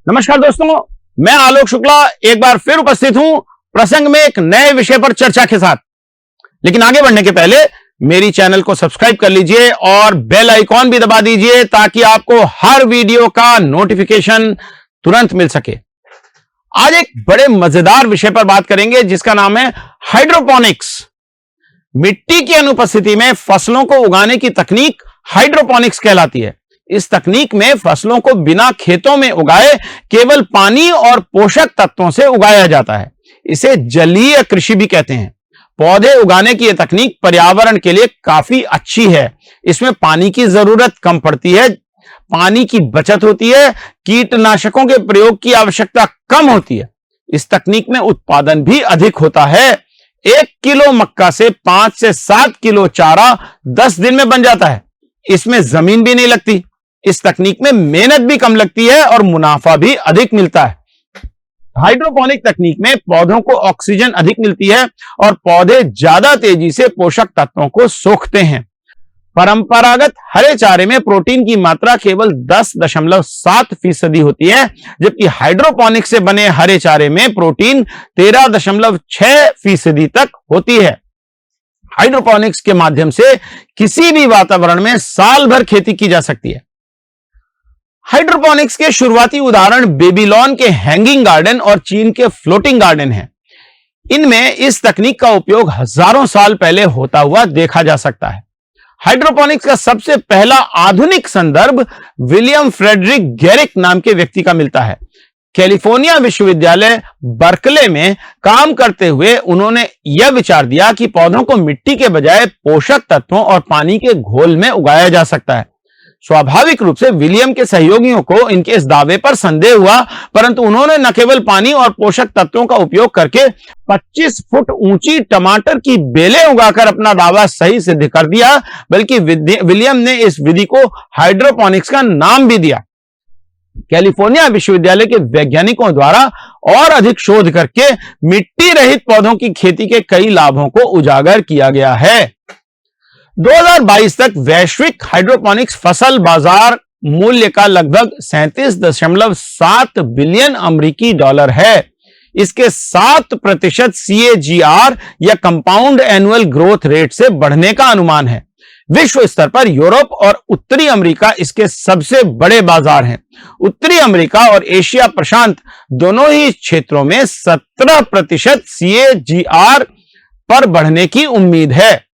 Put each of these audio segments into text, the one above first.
नमस्कार दोस्तों, मैं आलोक शुक्ला एक बार फिर उपस्थित हूं प्रसंग में एक नए विषय पर चर्चा के साथ। लेकिन आगे बढ़ने के पहले मेरी चैनल को सब्सक्राइब कर लीजिए और बेल आइकॉन भी दबा दीजिए ताकि आपको हर वीडियो का नोटिफिकेशन तुरंत मिल सके। आज एक बड़े मजेदार विषय पर बात करेंगे जिसका नाम है हाइड्रोपोनिक्स। मिट्टी की अनुपस्थिति में फसलों को उगाने की तकनीक हाइड्रोपोनिक्स कहलाती है। इस तकनीक में फसलों को बिना खेतों में उगाए केवल पानी और पोषक तत्वों से उगाया जाता है। इसे जलीय कृषि भी कहते हैं। पौधे उगाने की यह तकनीक पर्यावरण के लिए काफी अच्छी है। इसमें पानी की जरूरत कम पड़ती है, पानी की बचत होती है, कीटनाशकों के प्रयोग की आवश्यकता कम होती है। इस तकनीक में उत्पादन भी अधिक होता है। 1 किलो मक्का से 5 से 7 किलो चारा 10 दिन में बन जाता है। इसमें जमीन भी नहीं लगती। इस तकनीक में मेहनत भी कम लगती है और मुनाफा भी अधिक मिलता है। हाइड्रोपोनिक तकनीक में पौधों को ऑक्सीजन अधिक मिलती है और पौधे ज्यादा तेजी से पोषक तत्वों को सोखते हैं। परंपरागत हरे चारे में प्रोटीन की मात्रा केवल 10.7% होती है, जबकि हाइड्रोपोनिक से बने हरे चारे में प्रोटीन 13.6% तक होती है। हाइड्रोपोनिक्स के माध्यम से किसी भी वातावरण में साल भर खेती की जा सकती है। हाइड्रोपोनिक्स के शुरुआती उदाहरण बेबीलोन के हैंगिंग गार्डन और चीन के फ्लोटिंग गार्डन हैं। इनमें इस तकनीक का उपयोग हजारों साल पहले होता हुआ देखा जा सकता है। हाइड्रोपोनिक्स का सबसे पहला आधुनिक संदर्भ विलियम फ्रेडरिक गेरिक नाम के व्यक्ति का मिलता है। कैलिफोर्निया विश्वविद्यालय बर्कले में काम करते हुए उन्होंने यह विचार दिया कि पौधों को मिट्टी के बजाय पोषक तत्वों और पानी के घोल में उगाया जा सकता है। स्वाभाविक रूप से विलियम के सहयोगियों को इनके इस दावे पर संदेह हुआ, परंतु उन्होंने न केवल पानी और पोषक तत्वों का उपयोग करके 25 फुट ऊंची टमाटर की बेलें उगाकर अपना दावा सही सिद्ध कर दिया, बल्कि विलियम ने इस विधि को हाइड्रोपोनिक्स का नाम भी दिया। कैलिफोर्निया विश्वविद्यालय के वैज्ञानिकों द्वारा और अधिक शोध करके मिट्टी रहित पौधों की खेती के कई लाभों को उजागर किया गया है। 2022 तक वैश्विक हाइड्रोपोनिक्स फसल बाजार मूल्य का लगभग 37.7 बिलियन अमेरिकी डॉलर है। इसके 7% CAGR या कंपाउंड एनुअल ग्रोथ रेट से बढ़ने का अनुमान है। विश्व स्तर पर यूरोप और उत्तरी अमेरिका इसके सबसे बड़े बाजार हैं। उत्तरी अमेरिका और एशिया प्रशांत दोनों ही क्षेत्रों में 17% CAGR पर बढ़ने की उम्मीद है।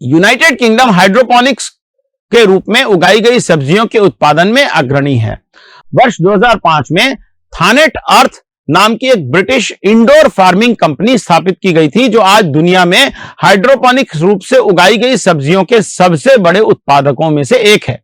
यूनाइटेड किंगडम हाइड्रोपोनिक्स के रूप में उगाई गई सब्जियों के उत्पादन में अग्रणी है। वर्ष 2005 में थानेट अर्थ नाम की एक ब्रिटिश इंडोर फार्मिंग कंपनी स्थापित की गई थी, जो आज दुनिया में हाइड्रोपोनिक रूप से उगाई गई सब्जियों के सबसे बड़े उत्पादकों में से एक है।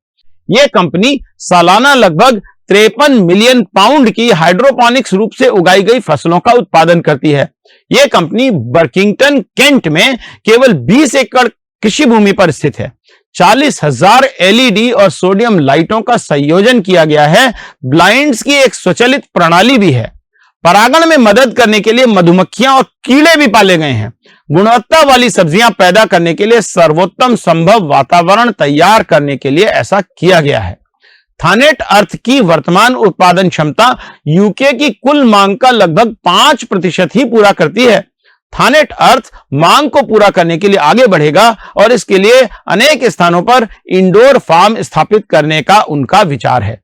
यह कंपनी सालाना लगभग 53 मिलियन पाउंड की हाइड्रोपोनिक्स रूप से उगाई गई फसलों का उत्पादन करती है। यह कंपनी बर्किंगटन केंट में केवल 20 एकड़ कृषि भूमि पर स्थित है। 40,000 LED और सोडियम लाइटों का संयोजन किया गया है। ब्लाइंड्स की एक स्वचालित प्रणाली भी है। परागण में मदद करने के लिए मधुमक्खियां और कीड़े भी पाले गए हैं। गुणवत्ता वाली सब्जियां पैदा करने के लिए सर्वोत्तम संभव वातावरण तैयार करने के लिए ऐसा किया गया है। थानेट अर्थ की वर्तमान उत्पादन क्षमता यूके की कुल मांग का लगभग 5% ही पूरा करती है। थानेट अर्थ मांग को पूरा करने के लिए आगे बढ़ेगा और इसके लिए अनेक स्थानों पर इंडोर फार्म स्थापित करने का उनका विचार है।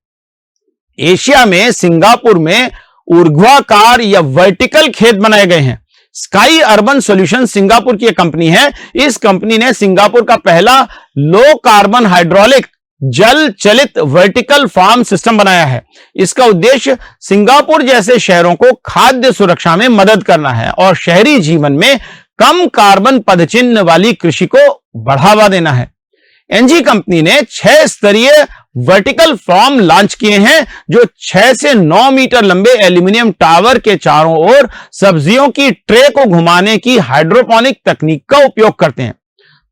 एशिया में सिंगापुर में ऊर्ध्वाकार या वर्टिकल खेत बनाए गए हैं। स्काई अर्बन सॉल्यूशन सिंगापुर की एक कंपनी है। इस कंपनी ने सिंगापुर का पहला लो कार्बन हाइड्रोलिक जल चलित वर्टिकल फार्म सिस्टम बनाया है। इसका उद्देश्य सिंगापुर जैसे शहरों को खाद्य सुरक्षा में मदद करना है और शहरी जीवन में कम कार्बन पदचिह्न वाली कृषि को बढ़ावा देना है। एनजी कंपनी ने 6 स्तरीय वर्टिकल फार्म लॉन्च किए हैं, जो 6 से 9 मीटर लंबे एल्यूमिनियम टावर के चारों ओर सब्जियों की ट्रे को घुमाने की हाइड्रोपोनिक तकनीक का उपयोग करते हैं।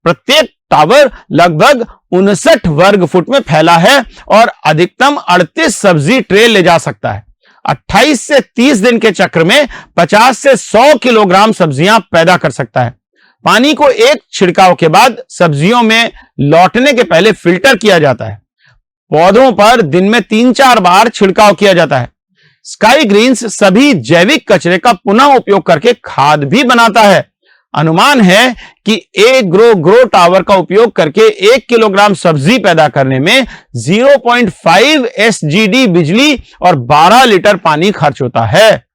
प्रत्येक टावर लगभग 59 वर्ग फुट में फैला है और अधिकतम 38 सब्जी ट्रे ले जा सकता है। 28 से 30 दिन के चक्र में 50 से 100 किलोग्राम सब्जियां पैदा कर सकता है। पानी को एक छिड़काव के बाद सब्जियों में लौटने के पहले फिल्टर किया जाता है। पौधों पर दिन में 3-4 बार छिड़काव किया जाता है। स्काई ग्रीन्स सभी जैविक कचरे का पुनः उपयोग करके खाद भी बनाता है। अनुमान है कि एक ग्रो टावर का उपयोग करके 1 किलोग्राम सब्जी पैदा करने में 0.5 SGD बिजली और 12 लीटर पानी खर्च होता है।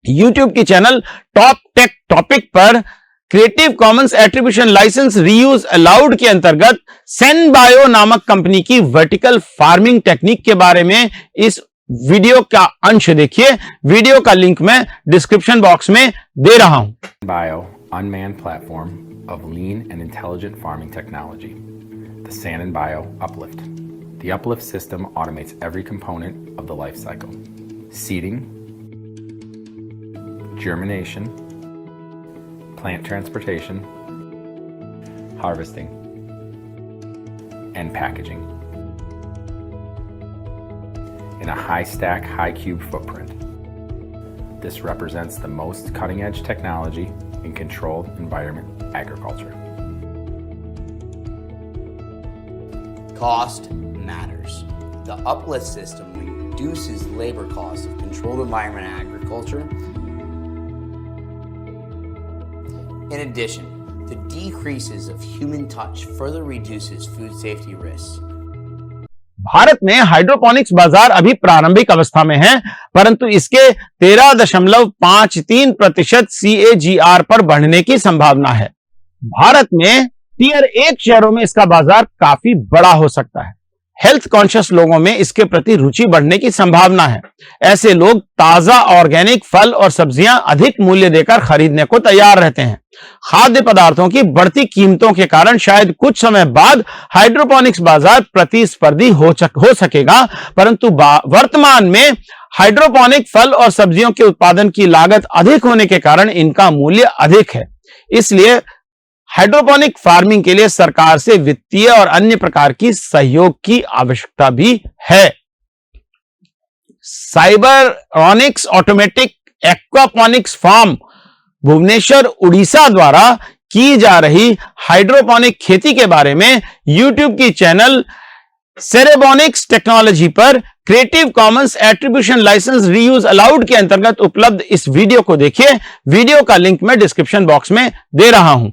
YouTube की चैनल टॉप टेक टॉपिक पर creative commons attribution license reuse allowed के अंतर्गत सेनबायो नामक कंपनी की वर्टिकल फार्मिंग टेक्निक के बारे में इस वीडियो का अंश देखिए। वीडियो का लिंक मैं डिस्क्रिप्शन बॉक्स में दे रहा हूं। Bio unmanned platform of lean and intelligent farming technology, the San & Bio Uplift. The Uplift system automates every component of the life cycle: seeding, germination, plant transportation, harvesting, and packaging in a high-stack, high-cube footprint. This represents the most cutting-edge technology in controlled environment agriculture. Cost matters. The Uplift system reduces labor costs of controlled environment agriculture. In addition, the decreases of human touch further reduces food safety risks. Bharat में hydroponics बाजार अभी प्रारंभिक अवस्था में है, परंतु इसके 13.53% CAGR पर बढ़ने की संभावना है। भारत में टियर 1 शहरों में इसका बाजार काफी बड़ा हो सकता है। हेल्थ कॉन्शियस लोगों में इसके प्रति रुचि बढ़ने की संभावना है। ऐसे लोग ताजा ऑर्गेनिक फल और सब्जियां अधिक मूल्य देकर खरीदने को तैयार रहते हैं। खाद्य पदार्थों की बढ़ती कीमतों के कारण शायद कुछ समय बाद हाइड्रोपोनिक्स बाजार प्रतिस्पर्धी हो सकेगा, परंतु वर्तमान में हाइड्रोपोनिक फल और सब्जियों के उत्पादन की लागत अधिक होने के कारण इनका मूल्य अधिक है। इसलिए हाइड्रोपोनिक फार्मिंग के लिए सरकार से वित्तीय और अन्य प्रकार की सहयोग की आवश्यकता भी है। Cybronics automatic aquaponics farm Bhubaneswar Orissa द्वारा की जा रही हाइड्रोपोनिक खेती के बारे में YouTube की चैनल सेरेबोनिक्स टेक्नोलॉजी पर creative commons attribution license reuse allowed के अंतर्गत उपलब्ध इस वीडियो को देखिए। वीडियो का लिंक मैं डिस्क्रिप्शन बॉक्स में दे रहा हूं।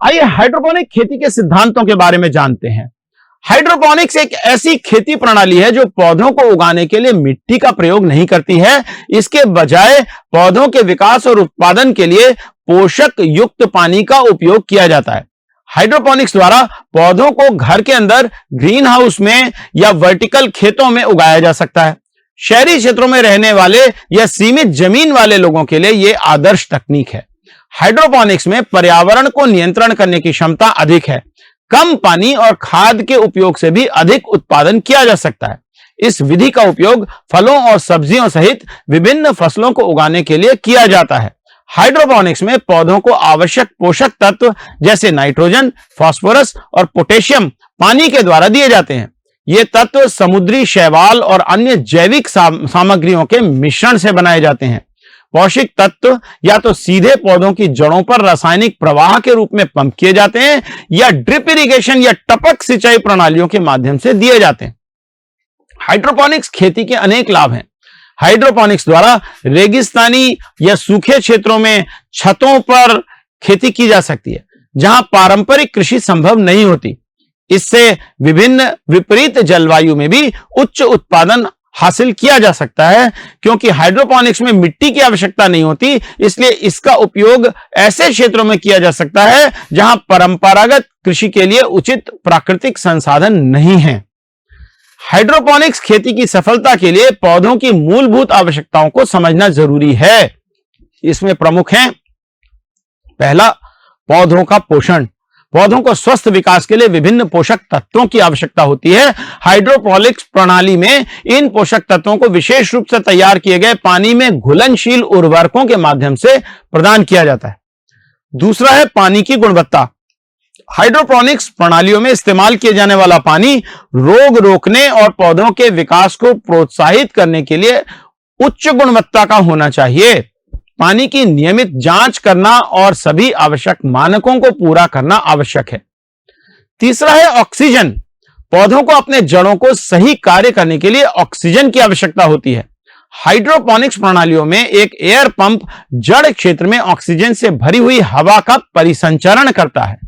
आइए हाइड्रोपोनिक खेती के सिद्धांतों के बारे में जानते हैं। हाइड्रोपोनिक्स एक ऐसी खेती प्रणाली है जो पौधों को उगाने के लिए मिट्टी का प्रयोग नहीं करती है। इसके बजाय पौधों के विकास और उत्पादन के लिए पोषक युक्त पानी का उपयोग किया जाता है। हाइड्रोपोनिक्स द्वारा पौधों को घर के अंदर ग्रीन हाउस में या वर्टिकल खेतों में उगाया जा सकता है। शहरी क्षेत्रों में रहने वाले या सीमित जमीन वाले लोगों के लिए यह आदर्श तकनीक है। हाइड्रोपोनिक्स में पर्यावरण को नियंत्रण करने की क्षमता अधिक है। कम पानी और खाद के उपयोग से भी अधिक उत्पादन किया जा सकता है। इस विधि का उपयोग फलों और सब्जियों सहित विभिन्न फसलों को उगाने के लिए किया जाता है। हाइड्रोपोनिक्स में पौधों को आवश्यक पोषक तत्व जैसे नाइट्रोजन, फास्फोरस और पोटेशियम पानी के द्वारा दिए जाते हैं। ये तत्व समुद्री शैवाल और अन्य जैविक सामग्रियों के मिश्रण से बनाए जाते हैं। पोषक तत्व या तो सीधे पौधों की जड़ों पर रासायनिक प्रवाह के रूप में पंप किए जाते हैं या ड्रिप इरिगेशन या टपक सिंचाई प्रणालियों के माध्यम से दिए जाते हैं। हाइड्रोपोनिक्स खेती के अनेक लाभ हैं। हाइड्रोपोनिक्स द्वारा रेगिस्तानी या सूखे क्षेत्रों में छतों पर खेती की जा सकती है, जहां पारंपरिक कृषि संभव नहीं होती। इससे विभिन्न विपरीत जलवायु में भी उच्च उत्पादन हासिल किया जा सकता है। क्योंकि हाइड्रोपोनिक्स में मिट्टी की आवश्यकता नहीं होती, इसलिए इसका उपयोग ऐसे क्षेत्रों में किया जा सकता है जहां परंपरागत कृषि के लिए उचित प्राकृतिक संसाधन नहीं है। हाइड्रोपोनिक्स खेती की सफलता के लिए पौधों की मूलभूत आवश्यकताओं को समझना जरूरी है। इसमें प्रमुख हैं, पहला, पौधों का पोषण। पौधों को स्वस्थ विकास के लिए विभिन्न पोषक तत्वों की आवश्यकता होती है। हाइड्रोपोनिक्स प्रणाली में इन पोषक तत्वों को विशेष रूप से तैयार किए गए पानी में घुलनशील उर्वरकों के माध्यम से प्रदान किया जाता है। दूसरा है पानी की गुणवत्ता। हाइड्रोपोनिक्स प्रणालियों में इस्तेमाल किए जाने वाला पानी रोग रोकने और पौधों के विकास को प्रोत्साहित करने के लिए उच्च गुणवत्ता का होना चाहिए। पानी की नियमित जांच करना और सभी आवश्यक मानकों को पूरा करना आवश्यक है। तीसरा है ऑक्सीजन। पौधों को अपने जड़ों को सही कार्य करने के लिए ऑक्सीजन की आवश्यकता होती है। हाइड्रोपोनिक्स प्रणालियों में एक एयर पंप जड़ क्षेत्र में ऑक्सीजन से भरी हुई हवा का परिसंचरण करता है।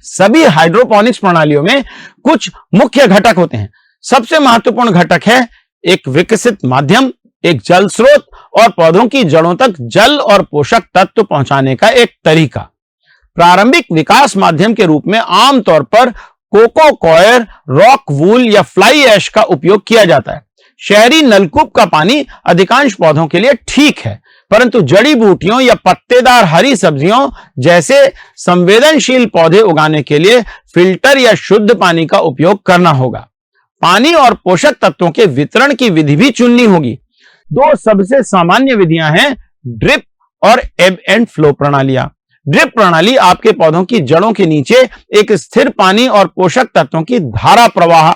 सभी हाइड्रोपोनिक्स प्रणालियों में कुछ मुख्य घटक होते हैं। सबसे महत्वपूर्ण घटक है एक विकसित माध्यम, एक जल स्रोत और पौधों की जड़ों तक जल और पोषक तत्व पहुंचाने का एक तरीका। प्रारंभिक विकास माध्यम के रूप में आमतौर पर कोको कॉयर, रॉक वूल या फ्लाई ऐश का उपयोग किया जाता है। शहरी नलकूप का पानी अधिकांश पौधों के लिए ठीक है, परंतु जड़ी बूटियों या पत्तेदार हरी सब्जियों जैसे संवेदनशील पौधे उगाने के लिए फिल्टर या शुद्ध पानी का उपयोग करना होगा। पानी और पोषक तत्वों के वितरण की विधि भी चुननी होगी। दो सबसे सामान्य विधियां हैं, ड्रिप और एब एंड फ्लो प्रणालियां। ड्रिप प्रणाली आपके पौधों की जड़ों के नीचे एक स्थिर पानी और पोषक तत्वों की धारा प्रवाह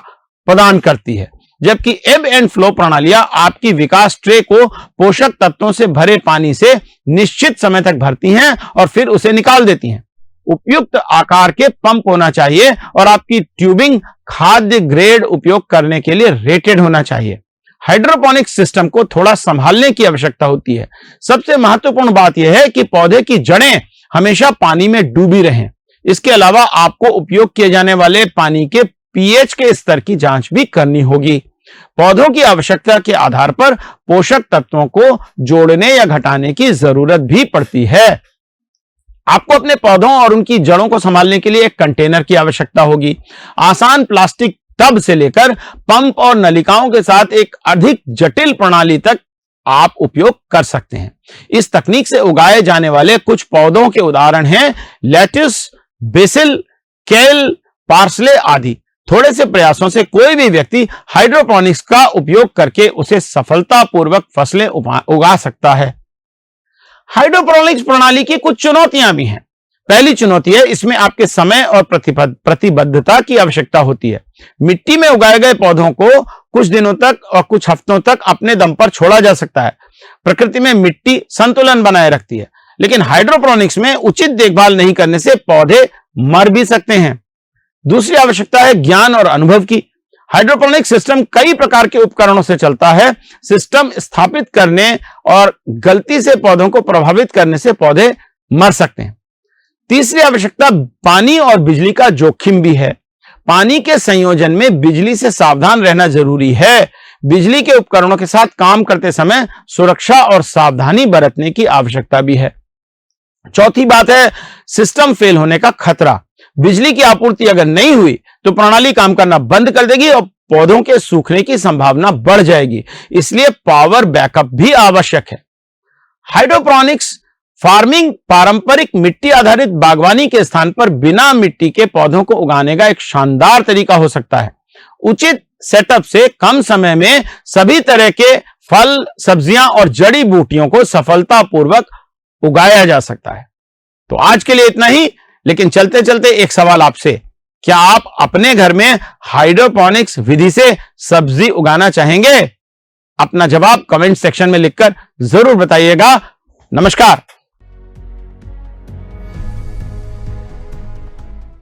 प्रदान करती है, जबकि एब एंड फ्लो प्रणालियां आपकी विकास ट्रे को पोषक तत्वों से भरे पानी से निश्चित समय तक भरती हैं और फिर उसे निकाल देती हैं। उपयुक्त आकार के पंप होना चाहिए और आपकी ट्यूबिंग खाद्य ग्रेड उपयोग करने के लिए रेटेड होना चाहिए। हाइड्रोपोनिक्स सिस्टम को थोड़ा संभालने की आवश्यकता होती है। सबसे महत्वपूर्ण बात यह है कि पौधे की जड़ें हमेशा पानी में डूबी रहें। इसके अलावा आपको उपयोग किए जाने वाले पानी के पीएच के स्तर की जांच भी करनी होगी। पौधों की आवश्यकता के आधार पर पोषक तत्वों को जोड़ने या घटाने की जरूरत भी पड़ती है। आपको अपने पौधों और उनकी जड़ों को संभालने के लिए एक कंटेनर की आवश्यकता होगी। आसान प्लास्टिक टब से लेकर पंप और नलिकाओं के साथ एक अधिक जटिल प्रणाली तक आप उपयोग कर सकते हैं। इस तकनीक से उगाए जाने वाले कुछ पौधों के उदाहरण हैं लेट्यूस, बेसिल, केल, पार्सले आदि। थोड़े से प्रयासों से कोई भी व्यक्ति हाइड्रोपोनिक्स का उपयोग करके उसे सफलतापूर्वक फसलें उगा सकता है। हाइड्रोपोनिक्स प्रणाली की कुछ चुनौतियां भी हैं। पहली चुनौती है, इसमें आपके समय और प्रतिबद्धता की आवश्यकता होती है। मिट्टी में उगाए गए पौधों को कुछ दिनों तक और कुछ हफ्तों तक अपने दम पर छोड़ा जा सकता है। प्रकृति में मिट्टी संतुलन बनाए रखती है, लेकिन हाइड्रोपोनिक्स में उचित देखभाल नहीं करने से पौधे मर भी सकते हैं। दूसरी आवश्यकता है ज्ञान और अनुभव की। हाइड्रोपोनिक्स सिस्टम कई प्रकार के उपकरणों से चलता है। सिस्टम स्थापित करने और गलती से पौधों को प्रभावित करने से पौधे मर सकते हैं। तीसरी आवश्यकता पानी और बिजली का जोखिम भी है। पानी के संयोजन में बिजली से सावधान रहना जरूरी है। बिजली के उपकरणों के साथ काम करते समय सुरक्षा और सावधानी बरतने की आवश्यकता भी है। चौथी बात है सिस्टम फेल होने का खतरा। बिजली की आपूर्ति अगर नहीं हुई तो प्रणाली काम करना बंद कर देगी और पौधों के सूखने की संभावना बढ़ जाएगी। इसलिए पावर बैकअप भी आवश्यक है। हाइड्रोपोनिक्स फार्मिंग पारंपरिक मिट्टी आधारित बागवानी के स्थान पर बिना मिट्टी के पौधों को उगाने का एक शानदार तरीका हो सकता है। उचित सेटअप से कम समय में सभी तरह के फल, सब्जियां और जड़ी बूटियों को सफलतापूर्वक उगाया जा सकता है। तो आज के लिए इतना ही, लेकिन चलते चलते एक सवाल आपसे, क्या आप अपने घर में हाइड्रोपोनिक्स विधि से सब्जी उगाना चाहेंगे? अपना जवाब कमेंट सेक्शन में लिखकर जरूर बताइएगा। नमस्कार।